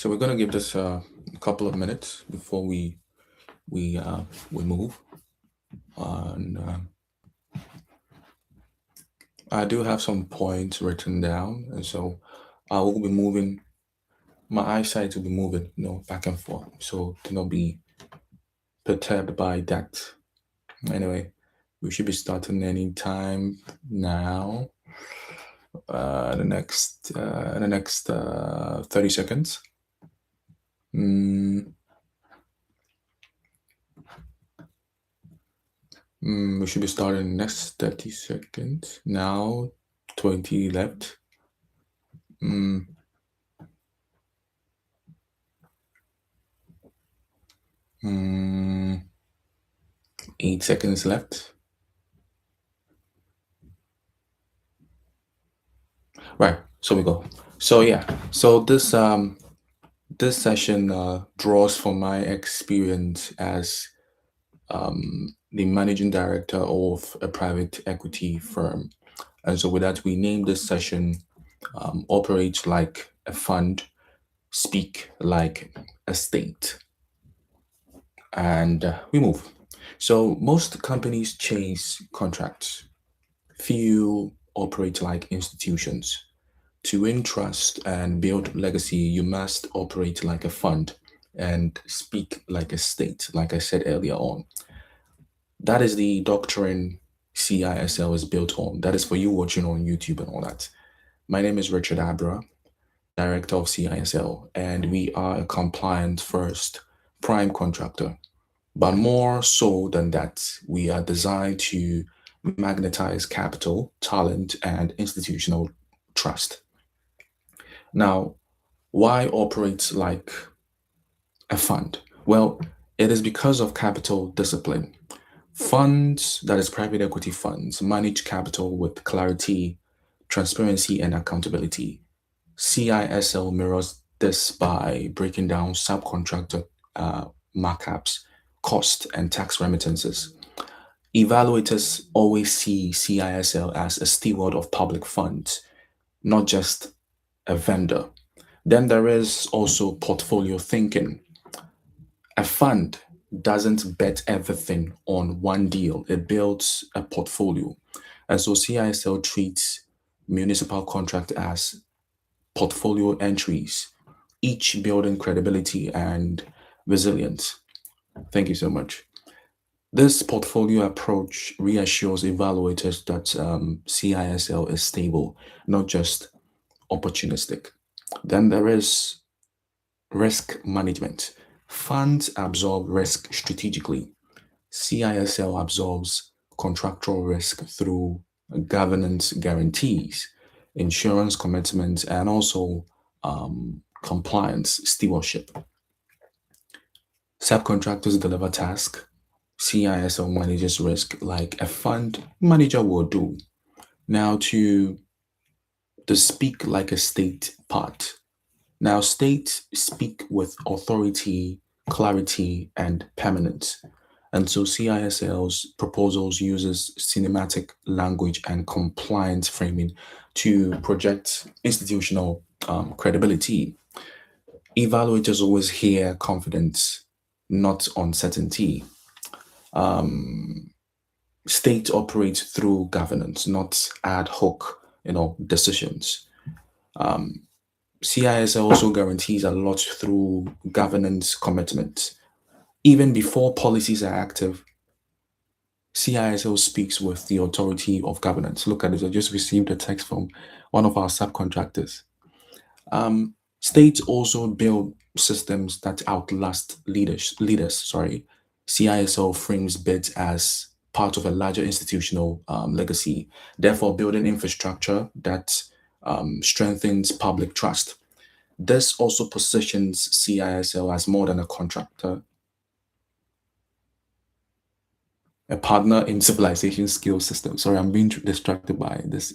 So we're gonna give this a couple of minutes before we move. And I do have some points written down, and so I will be moving. My eyesight will be moving, back and forth. So do not be perturbed by that. Anyway, we should be starting any time now. The next 30 seconds. We should be starting next 30 seconds. Now, 20 left. 8 seconds left. Right, so we go. So yeah, so this session draws from my experience as the managing director of a private equity firm. And so with that, we named this session Operate Like a Fund, Speak Like a State. And we move. So most companies chase contracts. Few operate like institutions. To win trust and build legacy, you must operate like a fund and speak like a state, like I said earlier on. That is the doctrine CISL is built on. That is for you watching on YouTube and all that. My name is Richard Abra, Director of CISL, and we are a compliant first prime contractor. But more so than that, we are designed to magnetize capital, talent, and institutional trust. Now, why operate like a fund? Well, it is because of capital discipline. Funds, that is private equity funds, manage capital with clarity, transparency, and accountability. CISL mirrors this by breaking down subcontractor markups, cost, and tax remittances. Evaluators always see CISL as a steward of public funds, not just a vendor. Then there is also portfolio thinking. A fund doesn't bet everything on one deal, it builds a portfolio. And so CISL treats municipal contract as portfolio entries, each building credibility and resilience. Thank you so much. This portfolio approach reassures evaluators that CISL is stable, not just opportunistic. Then there is risk management. Funds absorb risk strategically. CISL absorbs contractual risk through governance guarantees, insurance commitments, and also compliance stewardship. Subcontractors deliver tasks. CISL manages risk like a fund manager would do. Now to the speak like a state part. Now, states speak with authority, clarity, and permanence. And so CISL's proposals uses cinematic language and compliance framing to project institutional credibility. Evaluators always hear confidence, not uncertainty. State operates through governance, not ad hoc, decisions. CISL also guarantees a lot through governance commitments. Even before policies are active, CISL speaks with the authority of governance. Look at this. I just received a text from one of our subcontractors. States also build systems that outlast leaders. Sorry, CISL frames bids as part of a larger institutional legacy, therefore building infrastructure that strengthens public trust. This also positions CISL as more than a contractor, a partner in civilization skill system. Sorry, I'm being distracted by this.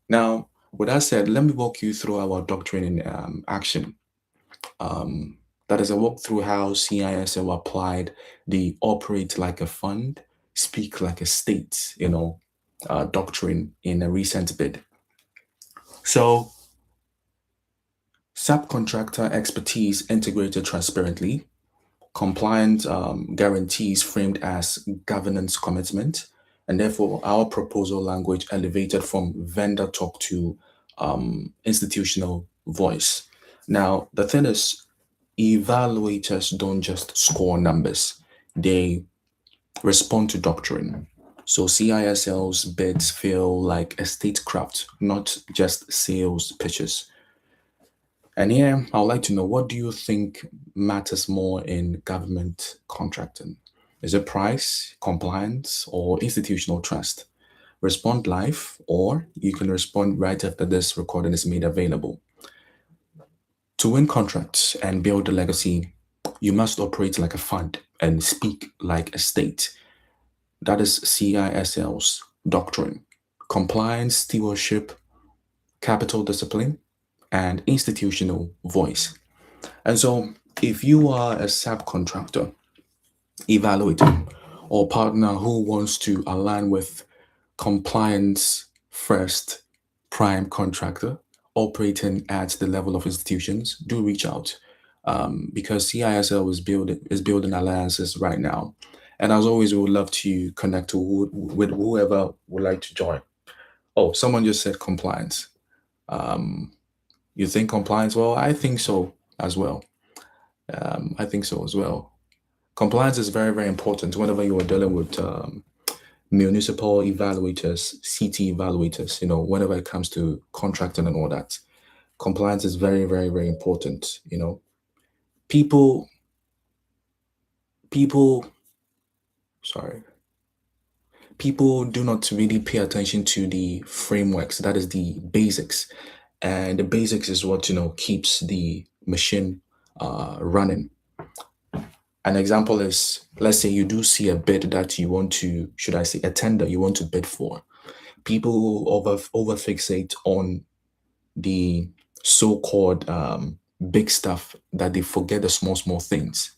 Now, with that said, let me walk you through our doctrine in action. That is a walk through how CISL applied the operate like a fund, speak like a state, doctrine in a recent bid. So Subcontractor expertise integrated transparently, compliant guarantees framed as governance commitment, and therefore our proposal language elevated from vendor talk to institutional voice. Now, the thing is, evaluators don't just score numbers, they respond to doctrine. So CISL's bids feel like a statecraft, not just sales pitches. And here, I would like to know, what do you think matters more in government contracting? Is it price, compliance, or institutional trust? Respond live, or you can respond right after this recording is made available. To win contracts and build a legacy, you must operate like a fund and speak like a state. That is CISL's doctrine. Compliance, stewardship, capital discipline, and institutional voice. And so, if you are a subcontractor, evaluator, or partner who wants to align with compliance first prime contractor operating at the level of institutions, do reach out, because CISL is building alliances right now. And as always, we would love to connect with whoever would like to join. Oh, someone just said compliance. Um, you think compliance? Well, I think so as well. I think so as well. Compliance is very, very important whenever you are dealing with municipal evaluators, CT evaluators, whenever it comes to contracting and all that. Compliance is very, very, very important. People, people, sorry, people do not really pay attention to the frameworks, that is the basics. And the basics is what, keeps the machine running. An example is, let's say you do see a bid that you want to, should I say, a tender you want to bid for. People over fixate on the so-called big stuff that they forget the small, small things.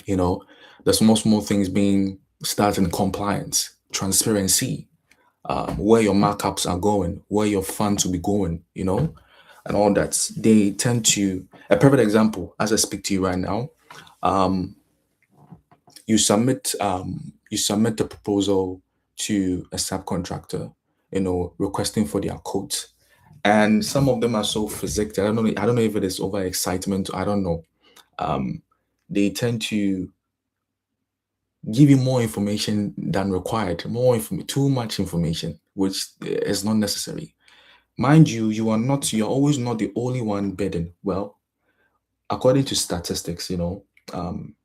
You know, the small, small things being starting compliance, transparency, where your markups are going, where your funds will be going, and all that. They tend to, a perfect example, as I speak to you right now, um, you submit the proposal to a subcontractor, requesting for their quote. And some of them are so physical. I don't know if it is overexcitement. I don't know. Um, they tend to give you more information than required, too much information, which is not necessary. Mind you, you're always not the only one bidding. Well, according to statistics, um,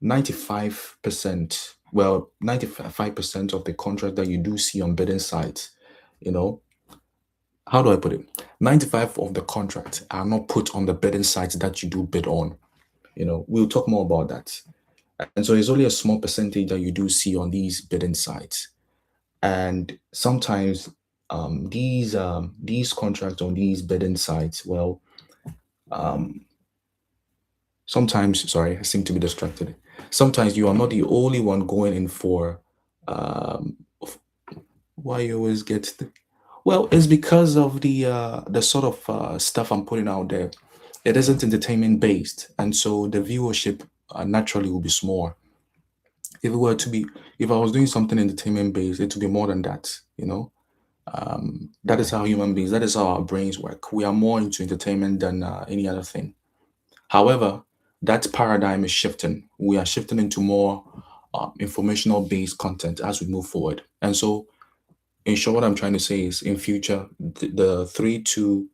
95%, well, 95% of the contract that you do see on bidding sites, you know, how do I put it? 95 of the contracts are not put on the bidding sites that you do bid on. We'll talk more about that. And so it's only a small percentage that you do see on these bidding sites. And sometimes these contracts on these bidding sites, well, um, sometimes, sorry, I seem to be distracted. Sometimes you are not the only one going in for why you always get well, it's because of the sort of stuff I'm putting out there. It isn't entertainment based, and so the viewership naturally will be small. If it were to be, if I was doing something entertainment based, it would be more than that. That is how human beings, that is how our brains work. We are more into entertainment than any other thing. However, that paradigm is shifting. We are shifting into more informational based content as we move forward. And so, in short, what I'm trying to say is, in future, the 3-2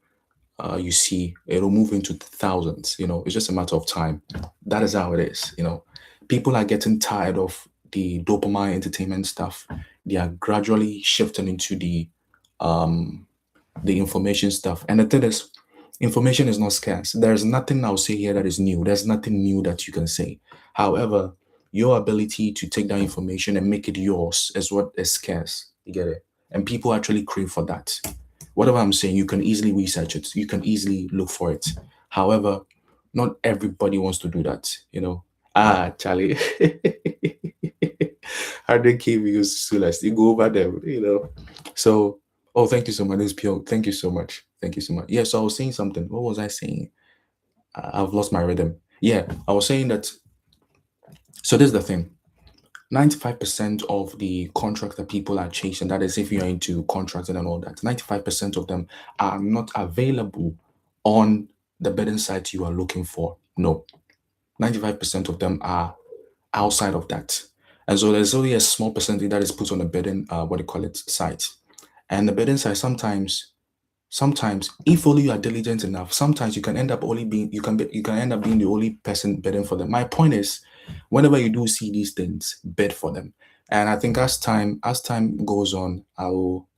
you see, it'll move into thousands. It's just a matter of time. That is how it is. People are getting tired of the dopamine entertainment stuff. They are gradually shifting into the information stuff. And the thing is, information is not scarce. There's nothing I'll say here that is new. There's nothing new that you can say. However, your ability to take that information and make it yours is what is scarce. You get it? And people actually crave for that. Whatever I'm saying, you can easily research it. You can easily look for it. However, not everybody wants to do that. Charlie. 100K views, so let's you go over them. So, oh, thank you so much. This is Pio. Thank you so much. Thank you so much. Yeah, so I was saying something. What was I saying? I've lost my rhythm. Yeah, I was saying that. So this is the thing. 95% of the contracts that people are chasing, that is, if you're into contracting and all that, 95% of them are not available on the bidding site you are looking for. No, 95% of them are outside of that. And so there's only a small percentage that is put on the bidding, what do you call it, site. And the bidding site sometimes, if only you are diligent enough, sometimes you can end up only being you can end up being the only person bidding for them. My point is, whenever you do see these things, bid for them. And I think as time goes on, I'll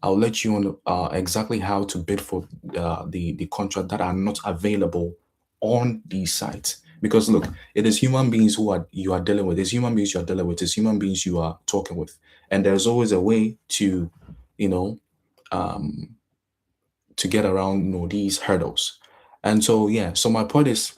let you know exactly how to bid for the contract that are not available on these sites. Because look, it is human beings you are dealing with. It's human beings you are dealing with. It's human beings you are talking with, and there's always a way to, you know, um, to get around these hurdles. And so yeah, so my point is,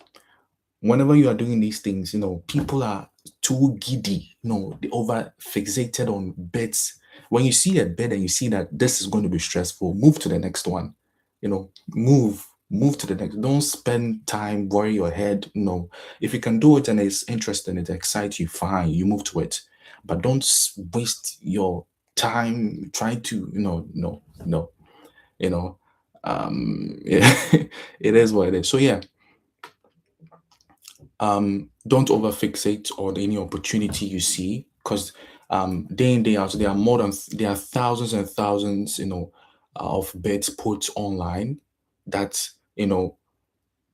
whenever you are doing these things, people are too giddy, they over fixated on bets. When you see a bet and you see that this is going to be stressful, move to the next one. Move to the next. Don't spend time worry your head. No, if you can do it and it's interesting, it excites you, fine, you move to it. But don't waste your time trying to, no, you know yeah, it is what it is. So yeah, don't over fixate on any opportunity you see, because day in day out there are thousands and thousands, of bets put online that,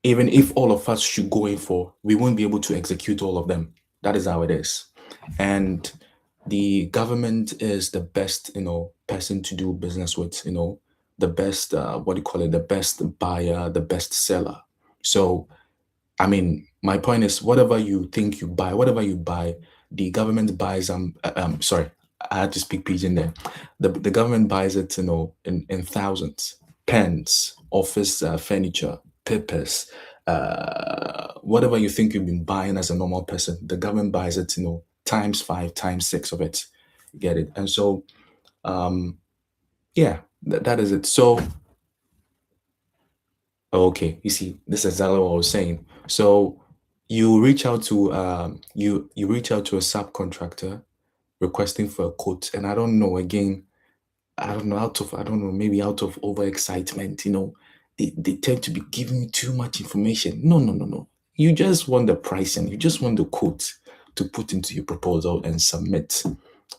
even if all of us should go in for, we won't be able to execute all of them. That is how it is. And the government is the best, person to do business with, the best, what do you call it, the best buyer, the best seller. So, I mean, my point is, whatever you think you buy, whatever you buy, the government buys. Sorry, I had to speak pidgin there. The government buys it, in thousands. Pens, office furniture, papers, whatever you think you've been buying as a normal person, the government buys it, times five, times six of it. You get it? And so, um, yeah, that is it. So, okay, you see, this is exactly what I was saying. So you reach out to a subcontractor requesting for a quote, and I don't know, again, I don't know, I don't know, maybe out of overexcitement, they tend to be giving you too much information. No, no, no, no. You just want the pricing, you just want the quote to put into your proposal and submit.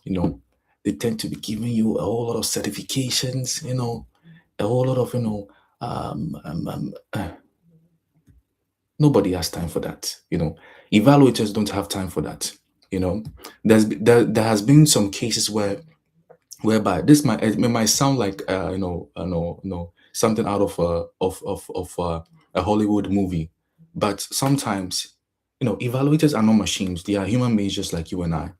You know, they tend to be giving you a whole lot of certifications, a whole lot of, nobody has time for that. Evaluators don't have time for that. There has been some cases whereby it might sound like something out of a Hollywood movie, but sometimes evaluators are not machines. They are human beings just like you and I.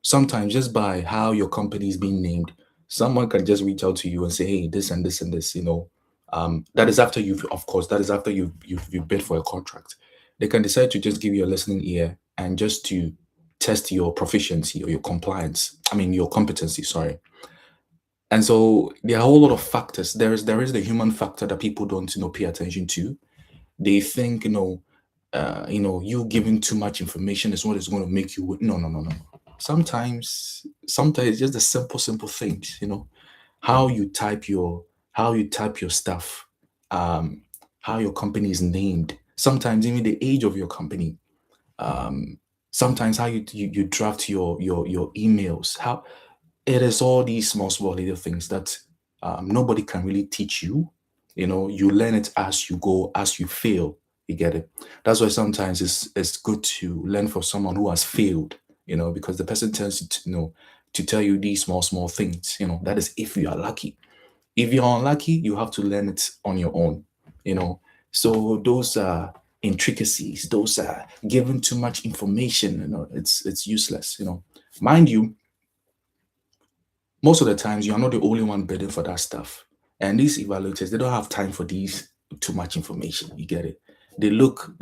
Sometimes just by how your company is being named, someone can just reach out to you and say, hey, this and this and this. That is after you've bid for a contract. They can decide to just give you a listening ear and just to test your proficiency or your compliance. I mean, your competency. Sorry. And so there are a whole lot of factors. There is the human factor that people don't pay attention to. They think you giving too much information is what is going to make you no, no, no, no. Sometimes it's just the simple things. How you type your stuff, um, how your company is named. Sometimes even the age of your company. Um, Sometimes how you draft your emails. How it is all these small little things that nobody can really teach you. You learn it as you go, as you fail. You get it. That's why sometimes it's good to learn from someone who has failed. Because the person tends to to tell you these small things. That is if you are lucky. If you're unlucky, you have to learn it on your own. So those are intricacies. Those are given too much information. It's useless. Mind you, most of the times you are not the only one bidding for that stuff. And these evaluators, they don't have time for these too much information. You get it? They look,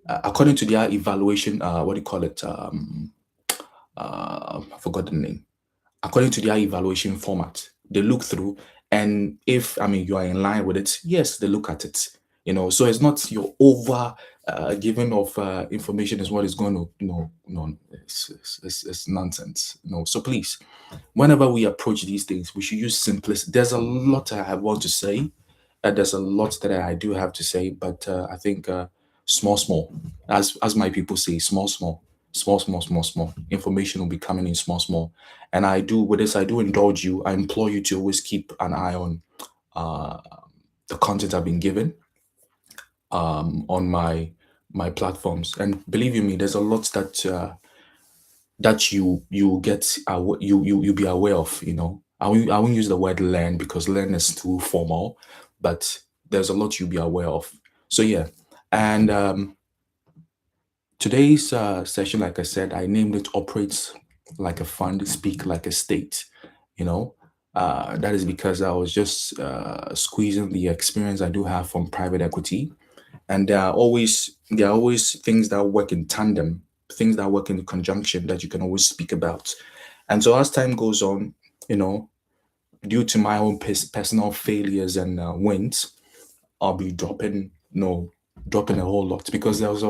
according to their evaluation, what do you call it? I forgot the name. According to their evaluation format, they look through And if, I mean, you are in line with it, yes, they look at it. So it's not your over giving of information is what is going to, no, it's nonsense. So please, whenever we approach these things, we should use simplicity. There's a lot I want to say. There's a lot that I do have to say, but I think small, small, as my people say, small, small, small, small, small, small. Information will be coming in small, small. And I do with this, I do indulge you. I implore you to always keep an eye on uh, the content I've been given on my platforms. And believe you me, there's a lot that you get you be aware of. I won't use the word learn because learn is too formal, but there's a lot you'll be aware of. So yeah, and today's session, like I said, I named it operates like a fund, speak like a state. you know that is because I was just squeezing the experience I do have from private equity, and there are always things that work in tandem, things that work in conjunction that you can always speak about. And so as time goes on, you know due to my own personal failures and wins, I'll be dropping, dropping a whole lot, because there's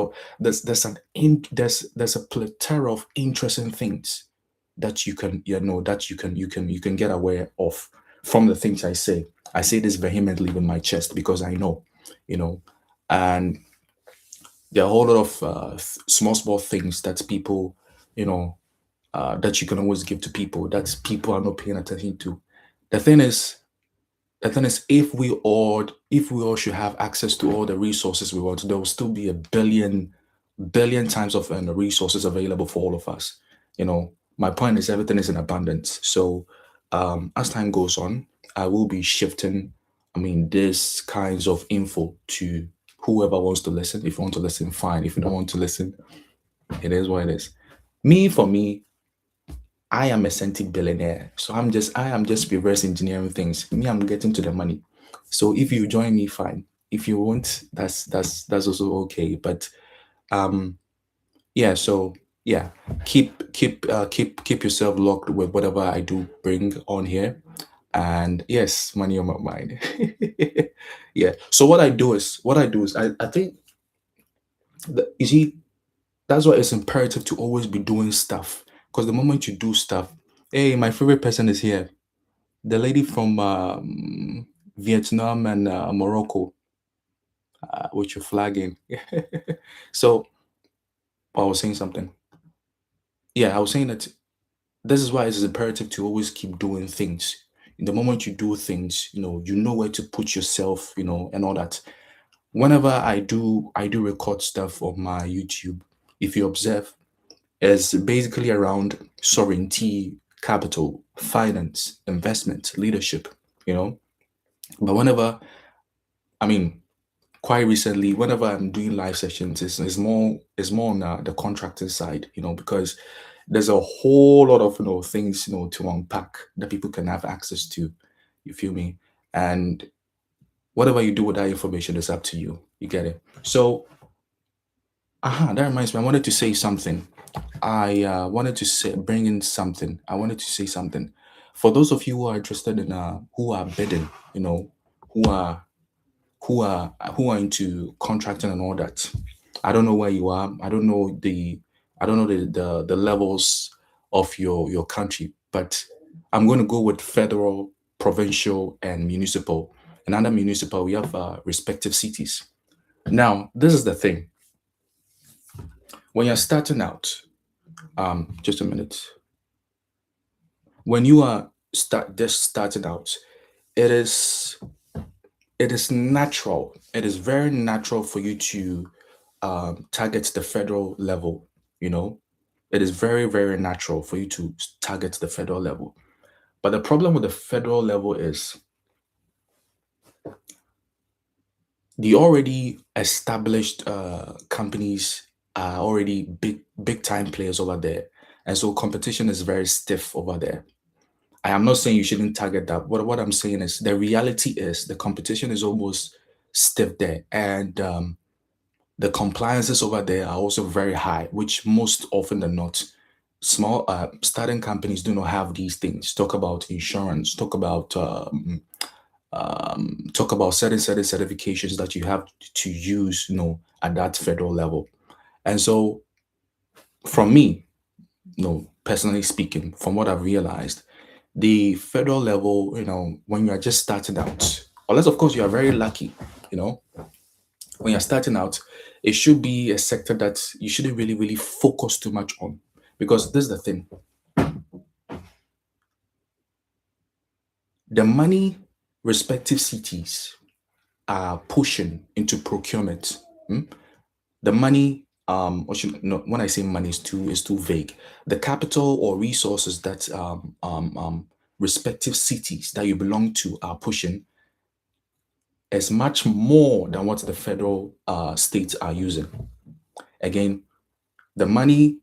a plethora of interesting things that you can get aware of from the things I say. I say this vehemently with my chest because I know, you know, and there are a whole lot of small, small things that people, you know, that you can always give to people that people are not paying attention to. The thing is, if we all should have access to all the resources we want, there will still be a billion times of resources available for all of us. My point is everything is in abundance. So as time goes on, I will be shifting, I mean, this kinds of info to whoever wants to listen. If you want to listen, fine. If you don't want to listen, it is what it is. For me, I am a centric billionaire. So I am just reverse engineering things. Me, I'm getting to the money. So if you join me, fine. If you won't, that's also okay. But um yeah, so yeah, keep yourself locked with whatever I do bring on here. And yes, money on my mind. Yeah. So what I do is I think that, you see, that's why it's imperative to always be doing stuff. Because the moment you do stuff, hey, my favorite person is here. The lady from Vietnam and Morocco, which you're flagging. So I was saying something. Yeah, I was saying that this is why it's imperative to always keep doing things. In the moment you do things, you know where to put yourself, and all that. Whenever I do record stuff on my YouTube, if you observe, it's basically around sovereignty, capital, finance, investment, leadership, you know. But I mean, quite recently, whenever I'm doing live sessions, it's more on the contracting side, because there's a whole lot of things to unpack that people can have access to. You feel me? And whatever you do with that information is up to you. You get it? So, that reminds me. I wanted to say something. I wanted to bring in something. I wanted to say something. For those of you who are interested in who are bidding, who are who are into contracting and all that. I don't know where you are. I don't know the levels of your country, but I'm going to go with federal, provincial, and municipal. And under municipal, we have respective cities. Now, this is the thing. When you're starting out, just a minute. When you are just starting out, it is it is natural. It is very natural for you to target the federal level. You know, it is very, very natural for you to target the federal level. But the problem with the federal level is the already established companies are already big time players over there, and so competition is very stiff over there. I am not saying you shouldn't target that. What I'm saying is the reality is the competition is almost stiff there, and the compliances over there are also very high, which most often than not, small starting companies do not have these things. Talk about insurance, talk about talk about certain certifications that you have to use, at that federal level. And so, from me, personally speaking, from what I've realized, the federal level, when you are just starting out, unless of course you are very lucky, you know, when you're starting out, it should be a sector that you shouldn't really, really focus too much on. Because this is the thing, the money respective cities are pushing into procurement. The money, when I say money is too vague. The capital or resources that respective cities that you belong to are pushing is much more than what the federal states are using. Again, the money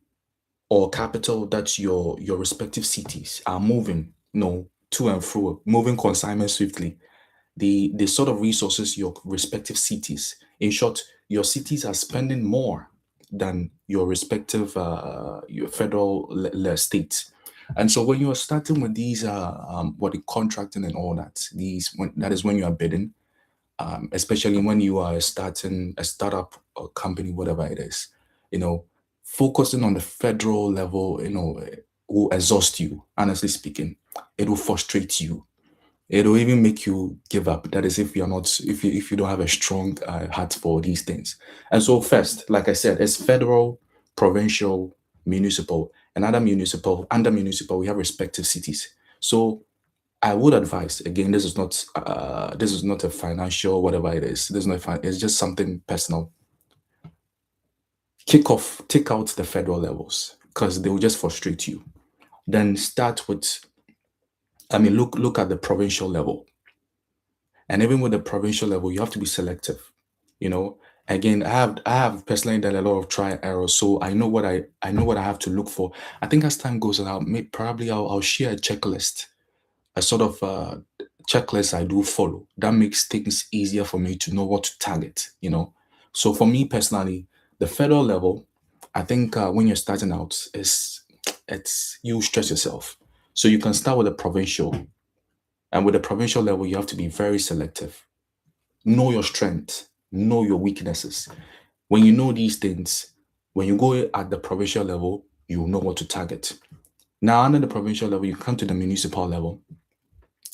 or capital that your respective cities are moving, to and fro, moving consignment swiftly. The sort of resources your respective cities, in short, your cities are spending more than your respective your federal states. And so when you are starting with these what the contracting and all that, that is when you are bidding, especially when you are starting a startup or company, whatever it is, you know, focusing on the federal level, will exhaust you. Honestly speaking, it will frustrate you. It'll even make you give up. That is, if you're not, if you don't have a strong heart for these things. And so, first, like I said, it's federal, provincial, municipal, and other municipal. Under municipal, we have respective cities. So I would advise, again, this is not a financial whatever it is. This is not it's just something personal. Take out the federal levels because they will just frustrate you. Then start with, look at the provincial level. And even with the provincial level, you have to be selective. You know, again, I have personally done a lot of try and error, so I know what I have to look for. I think as time goes on, probably I'll share a checklist, a sort of checklist I do follow that makes things easier for me to know what to target. So for me personally, the federal level, I think when you're starting out, it's you stress yourself. So you can start with the provincial, and with the provincial level, you have to be very selective. Know your strength, know your weaknesses. When you know these things, when you go at the provincial level, you know what to target. Now, under the provincial level, you come to the municipal level,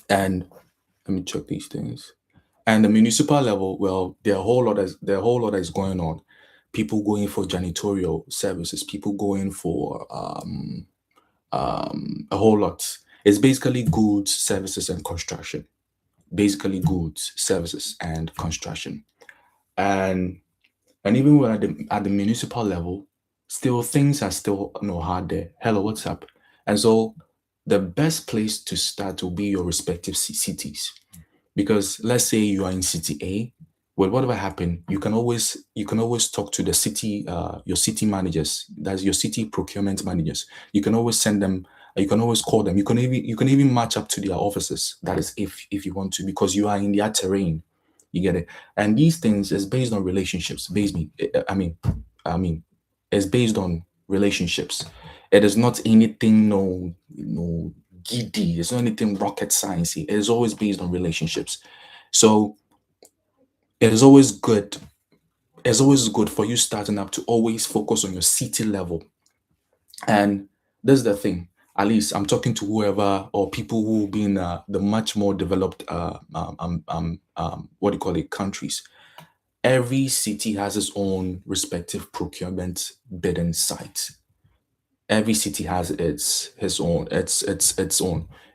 and let me check these things. And the municipal level, well, there are a whole lot that is going on. People going for janitorial services, people going for a whole lot. It's basically goods, services, and construction. Basically, goods, services, and construction. And even when at the municipal level, still things are still hard there. Hello, what's up? And so the best place to start will be your respective cities. Because let's say you are in city A, well, whatever happened, you can always talk to the city, your city managers, that's your city procurement managers. You can always send them, you can always call them. You can even match up to their offices. That is if you want to, because you are in their terrain. You get it? And these things is based on relationships. I mean, it's based on relationships. It is not anything giddy. It's not anything rocket science. It is always based on relationships. So it is always good. It's always good for you starting up to always focus on your city level. And this is the thing. At least I'm talking to whoever or people who be in the much more developed, what do you call it, countries. Every city has its own respective procurement bidding site. Every city has its own.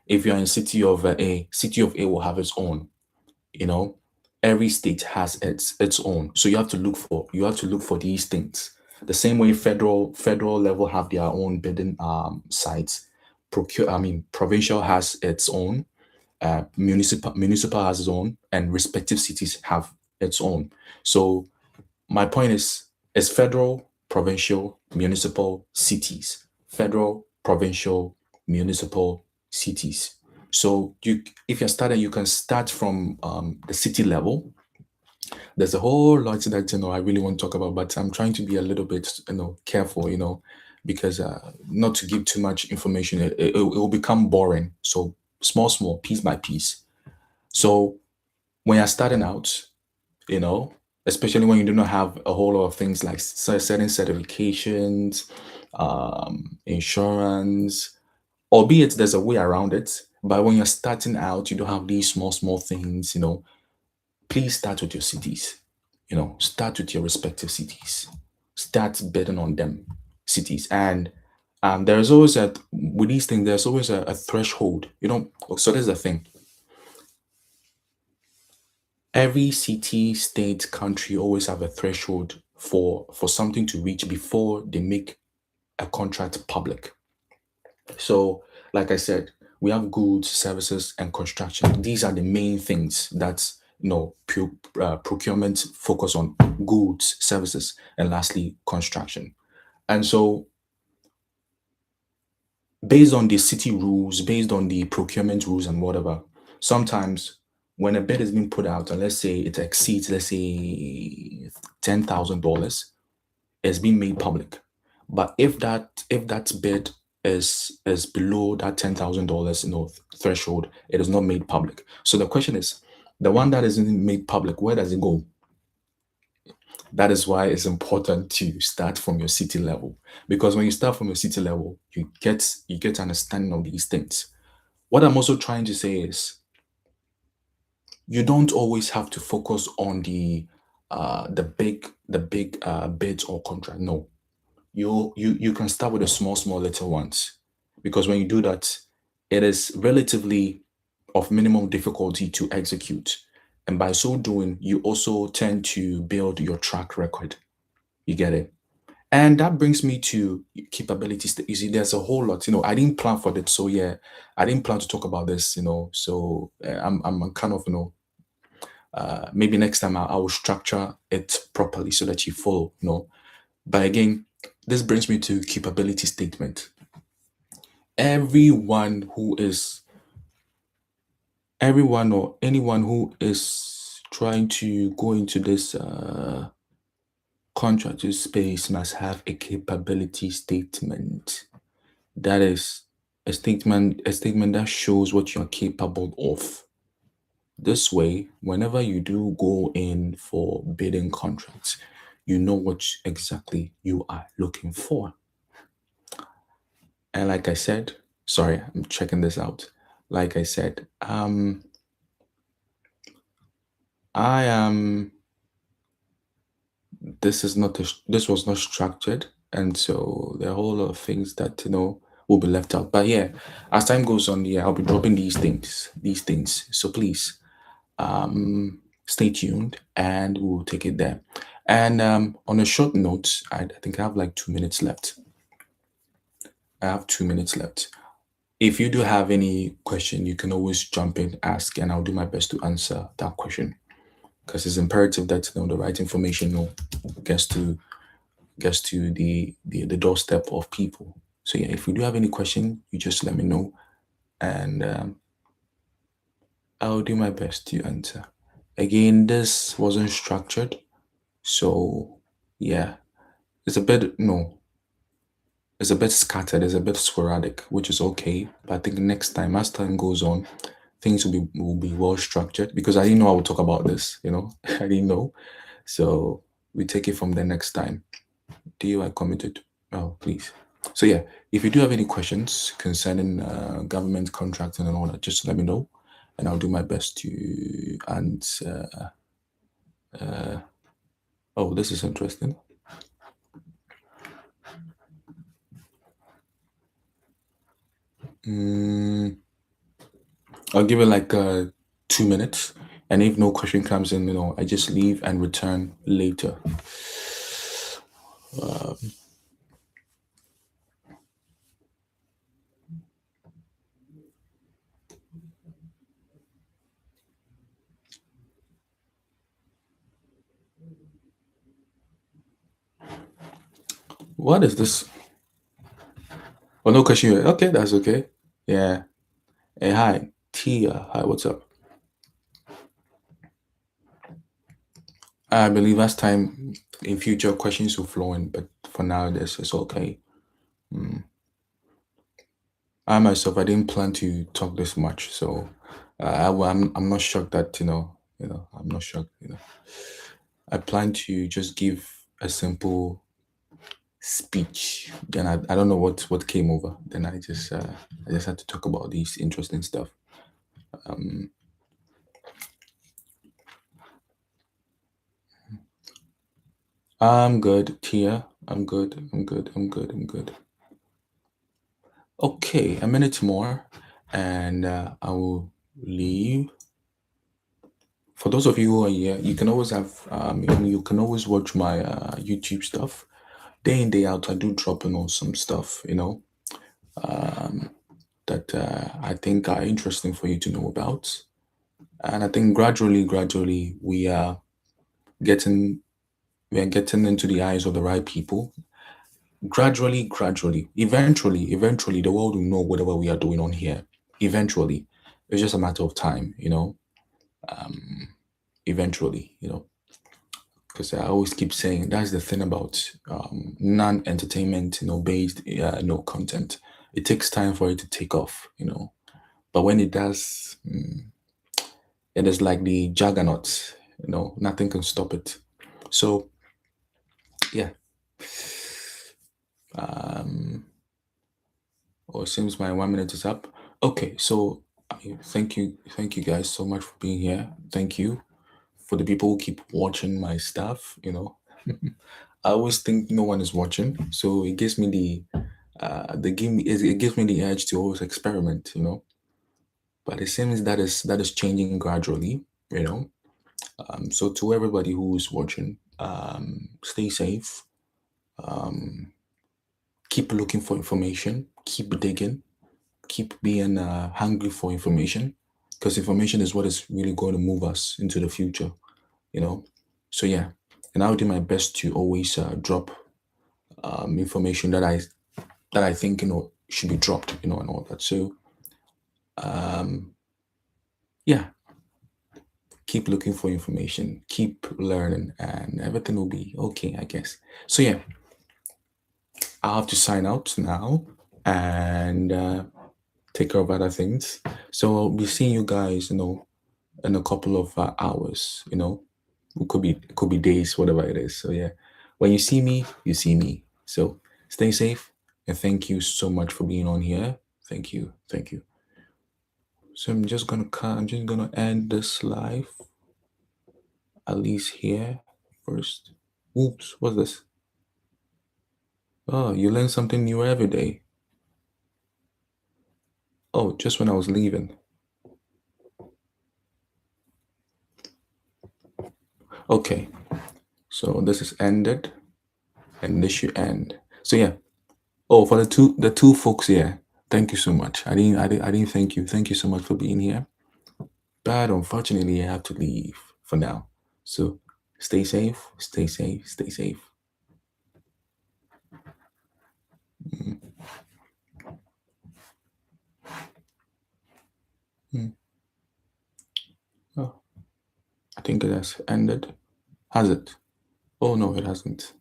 If you're in city of A will have its own. You know, every state has its own. So you have to look for these things. The same way federal level have their own bidding sites. Provincial has its own, municipal has its own, and respective cities have its own. So my point is federal, provincial, municipal, cities. Federal, provincial, municipal, cities. So if you're starting, you can start from the city level. There's a whole lot that I really want to talk about, but I'm trying to be a little bit careful, because not to give too much information, it will become boring. So small, small, piece by piece. So when you're starting out, you know, especially when you do not have a whole lot of things like certain certifications, insurance, albeit there's a way around it. But when you're starting out, you don't have these small, small things, please start with your cities. Start with your respective cities. Start betting on them cities. And there's always with these things, there's always a threshold. So there's the thing. Every city, state, country always have a threshold for something to reach before they make a contract public. So, like I said, we have goods, services, and construction. These are the main things that procurement focus on: goods, services, and lastly, construction. And so, based on the city rules, based on the procurement rules and whatever, sometimes when a bid is being put out, and let's say it exceeds, let's say $10,000, it's being made public. But if that bid is below that $10,000 threshold, it is not made public. So the question is, the one that isn't made public, where does it go? That is why it's important to start from your city level, because when you start from your city level, you get understanding of these things. What I'm also trying to say is, you don't always have to focus on the big bids or contract. No, you can start with the small, small little ones, because when you do that, it is relatively of minimum difficulty to execute, and by so doing, you also tend to build your track record. You get it? And that brings me to capabilities. You see, there's a whole lot. I didn't plan for that, so yeah, I didn't plan to talk about this. So I'm kind of maybe next time I will structure it properly so that you follow. But again, this brings me to capability statement. Everyone who is everyone or anyone who is trying to go into this contracting space must have a capability statement. That is a statement that shows what you're capable of. This way, whenever you do go in for bidding contracts, you know what exactly you are looking for. And like I said, sorry, I'm checking this out. Like I said, I am. This was not structured, and so there are a whole lot of things that will be left out. But yeah, as time goes on, yeah, I'll be dropping these things. So please, stay tuned, and we'll take it there. And on a short note, I think I have like 2 minutes left. I have 2 minutes left. If you do have any question, you can always jump in, ask, and I'll do my best to answer that question. Because it's imperative that the right information gets to the doorstep of people. So yeah, if you do have any question, you just let me know, and I'll do my best to answer. Again, this wasn't structured, so yeah, it's a bit no, it's a bit scattered, it's a bit sporadic, which is okay. But I think next time, as time goes on, things will be well structured, because I didn't know I would talk about this. I didn't know, so we take it from the next time. DUI committed. Oh, please. So yeah, if you do have any questions concerning government contracting and all that, just let me know, and I'll do my best to answer. Oh, this is interesting. Mm, I'll give it like 2 minutes, and if no question comes in, I just leave and return later. What is this? Oh, no question. Okay, that's okay. Yeah. Hey, hi, Tia. Hi, what's up? I believe last time in future questions will flow in, but for now, this is okay. I myself, I didn't plan to talk this much, so I'm not shocked that I'm not shocked. I plan to just give a simple speech. Then I don't know what came over. Then I just had to talk about these interesting stuff. Um, I'm good, Tia. I'm good. I'm good. I'm good. I'm good. Okay, a minute more, and I will leave. For those of you who are here, you can always you can always watch my YouTube stuff. Day in, day out, I do drop in on some stuff, um, that I think are interesting for you to know about. And I think gradually, getting we are getting into the eyes of the right people. Gradually, eventually, the world will know whatever we are doing on here. Eventually, it's just a matter of time. Um, eventually. Because I always keep saying that's the thing about non-entertainment, based, no content. It takes time for it to take off. But when it does, it is like the juggernaut. Nothing can stop it. So yeah. Um, oh, it seems my 1 minute is up. Okay, so thank you guys so much for being here. Thank you for the people who keep watching my stuff. I always think no one is watching, so it gives me it gives me the edge to always experiment. But it seems that is changing gradually, you know. So to everybody who's watching, stay safe. Um, keep looking for information. Keep digging. Keep being hungry for information, because information is what is really going to move us into the future. You know. So yeah, and I'll do my best to always drop information that I think should be dropped, and all that. So um, yeah, keep looking for information, keep learning, and everything will be okay, I guess. So yeah, I'll have to sign out now and take care of other things. So I'll be seeing you guys, in a couple of hours. It could be days, whatever it is. So yeah, when you see me, you see me. So stay safe, and thank you so much for being on here. Thank you. So I'm just gonna end this live, at least here first. Oops, what's this? Oh, you learn something new every day. Oh, just when I was leaving. Okay, so this is ended, and this should end. So yeah. Oh, for the two folks here, thank you so much. I didn't thank you. Thank you so much for being here. But unfortunately, I have to leave for now. So stay safe, stay safe, stay safe. Mm, mm. Oh, I think it has ended. Has it? Oh no, it hasn't.